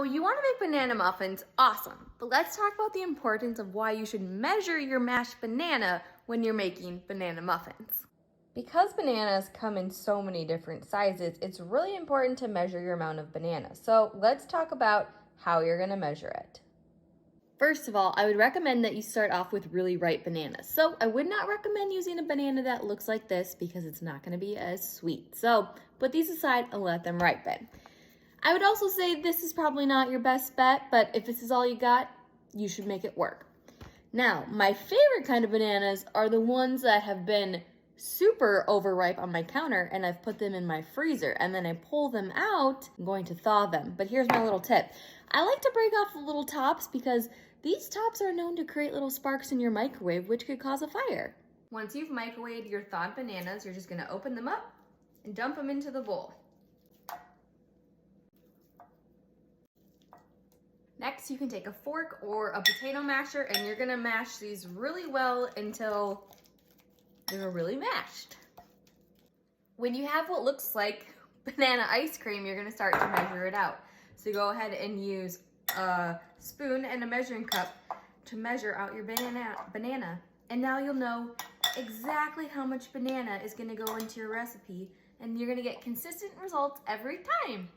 So you want to make banana muffins, awesome. But let's talk about the importance of why you should measure your mashed banana when you're making banana muffins. Because bananas come in so many different sizes, it's really important to measure your amount of banana. So let's talk about how you're going to measure it. First of all, I would recommend that you start off with really ripe bananas. So I would not recommend using a banana that looks like this because it's not going to be as sweet. So put these aside and let them ripen. I would also say this is probably not your best bet, but if this is all you got, you should make it work. Now, my favorite kind of bananas are the ones that have been super overripe on my counter and I've put them in my freezer and then I pull them out. I'm going to thaw them, but here's my little tip. I like to break off the little tops because these tops are known to create little sparks in your microwave, which could cause a fire. Once you've microwaved your thawed bananas, you're just going to open them up and dump them into the bowl. Next, you can take a fork or a potato masher and you're gonna mash these really well until they're really mashed. When you have what looks like banana ice cream, you're gonna start to measure it out. So go ahead and use a spoon and a measuring cup to measure out your banana. And now you'll know exactly how much banana is gonna go into your recipe and you're gonna get consistent results every time.